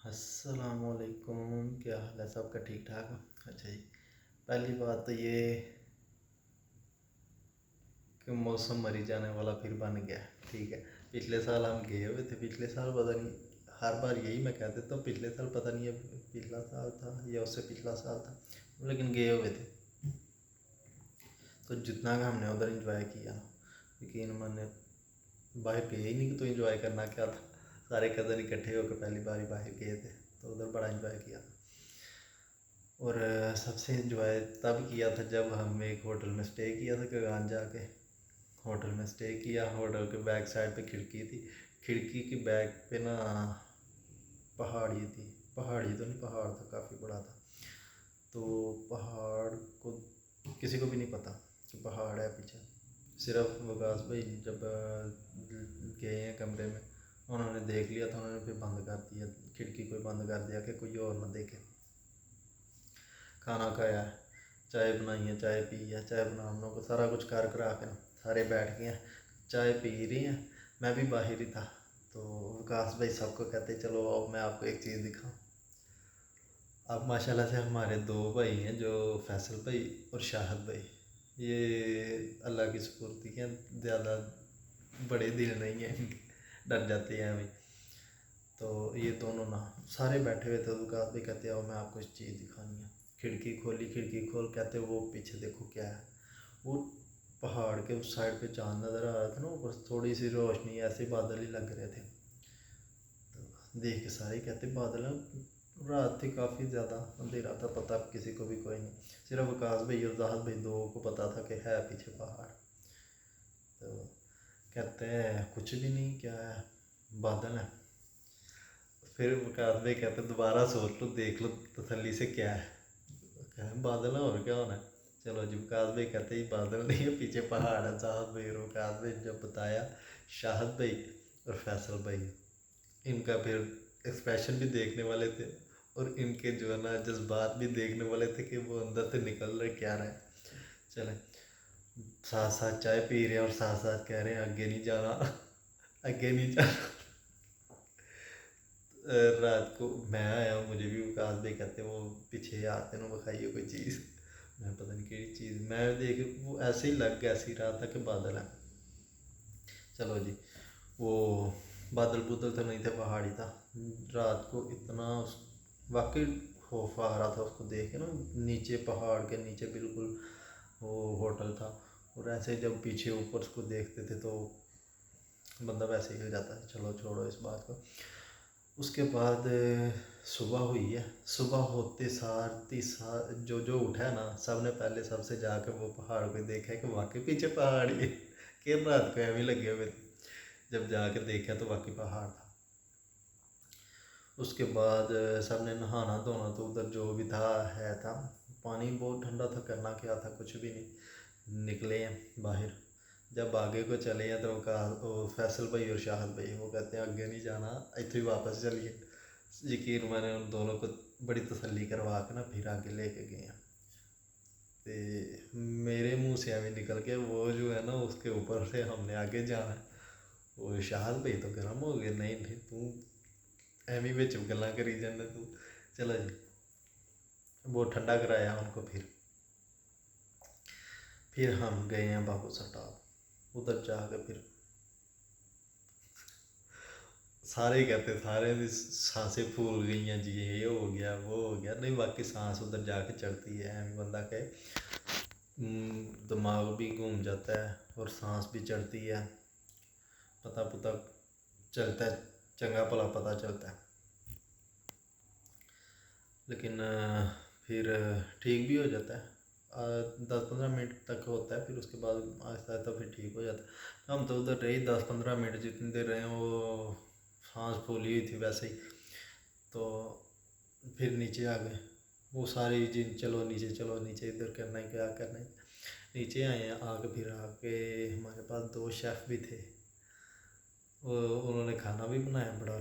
अस्सलामुअलैकुम, क्या हाल है सबका? ठीक ठाक? अच्छा जी। पहली बात तो ये कि मौसम मरी जाने वाला फिर बन गया। ठीक है, पिछले साल हम गए हुए थे। पिछले साल पता नहीं, हर बार यही मैं कह देता हूँ, पिछले साल पता नहीं अब पिछला साल था या उससे पिछला साल था, लेकिन गए हुए थे। तो जितना का हमने उधर इंजॉय किया, यकीन माने बाहर गए ही नहीं तो इंजॉय करना क्या था। सारे कज़न इकट्ठे होकर पहली बार ही बाहर गए थे, तो उधर बड़ा इंजॉय किया था। और सबसे इन्जॉय तब किया था जब हम एक होटल में स्टे किया था, कगान जाके होटल में स्टे किया। होटल के बैक साइड पे खिड़की थी, खिड़की की बैक पे ना पहाड़ी थी। पहाड़ी तो नहीं, पहाड़ था, काफ़ी बड़ा था। तो पहाड़ को किसी को भी नहीं पता कि पहाड़ है पीछे। सिर्फ वकास भाई जब गए हैं कमरे में, उन्होंने देख लिया था, उन्होंने फिर बंद कर दिया, खिड़की को बंद कर दिया कि कोई और ना देखे। खाना खाया है, चाय बनाई है, चाय पी है, चाय बना हम लोग को सारा कुछ कर करा के सारे बैठ गए हैं, चाय पी रही हैं। मैं भी बाहर ही था, तो विकास भाई सबको कहते चलो अब मैं आपको एक चीज़ दिखाऊं। अब माशाल्लाह से हमारे दो भाई हैं, जो फैसल भाई और शाहद भाई, ये अल्लाह की सुपुर्दी के ज़्यादा बड़े दिल नहीं हैं इनके, डर जाते हैं अभी। तो ये दोनों ना सारे बैठे हुए थे, तो विकास भाई कहते आओ मैं आपको इस चीज़ दिखानी है। खिड़की खोली, खिड़की खोल, कहते वो पीछे देखो क्या है। वो पहाड़ के उस साइड पे चांद नज़र आ रहा था ना, ऊपर थोड़ी सी रोशनी, ऐसे बादल ही लग रहे थे। तो देख के सारे कहते बादल हैं। रात थी, काफ़ी ज़्यादा अंधेरा था, पता किसी को भी कोई नहीं, सिर्फ विकास भाई और जाहद भाई दो को पता था कि है पीछे पहाड़। तो कहते हैं कुछ भी नहीं, क्या है, बादल है। फिर विकास भाई कहते दोबारा सोच लो, देख लो तसल्ली से क्या है। कहें बादल है और क्या होना है। चलो जी, विकास भाई कहते ही बादल नहीं है, पीछे पहाड़ है। साहब भाई और विकास भाई जब बताया, शाहद भाई और फैसल भाई, इनका फिर एक्सप्रेशन भी देखने वाले थे, और इनके जो है ना जज्बात भी देखने वाले थे कि वो अंदर से निकल रहे क्या रहे। चले, साथ साथ चाय पी रहे हैं और साथ साथ कह रहे हैं आगे नहीं जाना, आगे नहीं जाना। रात को मैं आया, मुझे भी विकास भाई कहते वो पीछे आते ना, वो खाइए कोई चीज़, मैं पता नहीं कही चीज़, मैं देख वो ऐसे ही लग गया, ऐसे ही रहा था कि बादल है। चलो जी, वो बादल बुदल तो नहीं थे, पहाड़ी था। रात को इतना वाकई खौफ आ रहा था उसको देख के ना, नीचे पहाड़ के नीचे बिल्कुल वो होटल था, और ऐसे जब पीछे ऊपर उसको देखते थे तो बंदा वैसे ही हो जाता है। चलो छोड़ो इस बात को। उसके बाद सुबह हुई है। सुबह होते सार जो जो उठा है ना, सब ने पहले सबसे जाकर वो पहाड़ को देखा है कि वाकई पीछे पहाड़ ही है। कि रात को एवं लगे हुए थे, जब जाकर देखा तो वाकई पहाड़ था। उसके बाद सब ने नहाना धोना, तो उधर जो भी था है था, पानी बहुत ठंडा था, करना क्या था, कुछ भी नहीं। निकले हैं बाहर, जब आगे को चले हैं तो वो फैसल भाई और शाहद भाई वो कहते हैं आगे नहीं जाना, इतने ही वापस चलिए। यकीन मैंने उन दोनों को बड़ी तसल्ली करवा के ना फिर आगे लेके गए हैं। तो मेरे मुंह से अभी निकल के वो जो है ना, उसके ऊपर से हमने आगे जाना है। वो शाहद भाई तो गर्म हो गए, नहीं नहीं तू एवं बिच गल्लां करी जाना तू। चलो जी, बहुत ठंडा कराया उनको। फिर हम गए हैं बाबू सटाप, उधर जाकर फिर सारे कहते, सारे दी सांसें फूल गई हैं जी, ये हो गया वो हो गया। नहीं बाकी सांस उधर जाके चढ़ती है, एवं बंदा के दिमाग भी घूम जाता है और सांस भी चढ़ती है, पता पता चलता है, चंगा भला पता चलता है। लेकिन फिर ठीक भी हो जाता है, 10-15 मिनट तक होता है, फिर उसके बाद आहिस्ता आहिस्ता फिर ठीक हो जाता है। हम तो उधर रहे 10-15 मिनट, जितनी देर रहे वो सांस फूली हुई थी वैसे ही। तो फिर नीचे आ गए, वो सारे जिन चलो नीचे, चलो नीचे, इधर करना है क्या करना है। नीचे आए हैं, आके फिर आके हमारे पास दो शेफ़ भी थे, वो उन्होंने खाना भी बनाया, बड़ा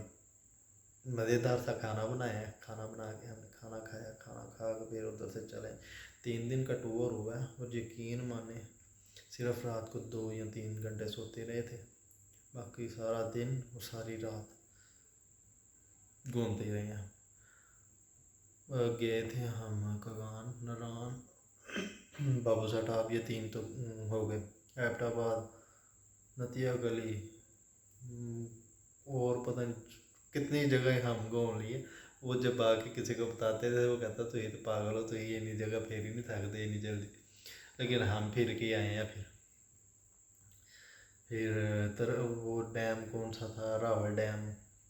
मज़ेदार सा खाना बनाया है। खाना बना के हमने खाना खाया, खाना खा के फिर उधर से चले। 3 दिन का टूर हुआ है, और यकीन माने सिर्फ रात को 2 या 3 घंटे सोते रहे थे, बाकी सारा दिन और सारी रात घूमते रहे हैं। गए थे हम कगान, नारायण, बाबू साहब, ये 3 तो हो गए। एबटाबाद, नतिया गली, और पता नहीं कितनी जगह हम घूम लिए। वो जब आके किसी को बताते थे वो कहता तो ये तो पागल हो, तो ये इन्नी जगह फिर ही नहीं सकते इतनी जल्दी, लेकिन हम फिर के आए हैं। फिर वो डैम कौन सा था, रावल डैम,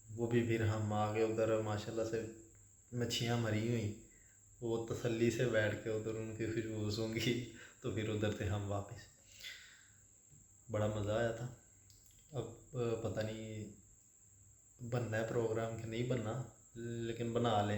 वो भी फिर हम आ गए उधर। माशाल्लाह से मच्छियाँ मरी हुई, वो तसल्ली से बैठ के उधर उनकी खुशबू सूंघी। तो फिर उधर से हम वापस, बड़ा मज़ा आया था। अब पता नहीं बनना है प्रोग्राम कि नहीं बनना, लेकिन बना लें।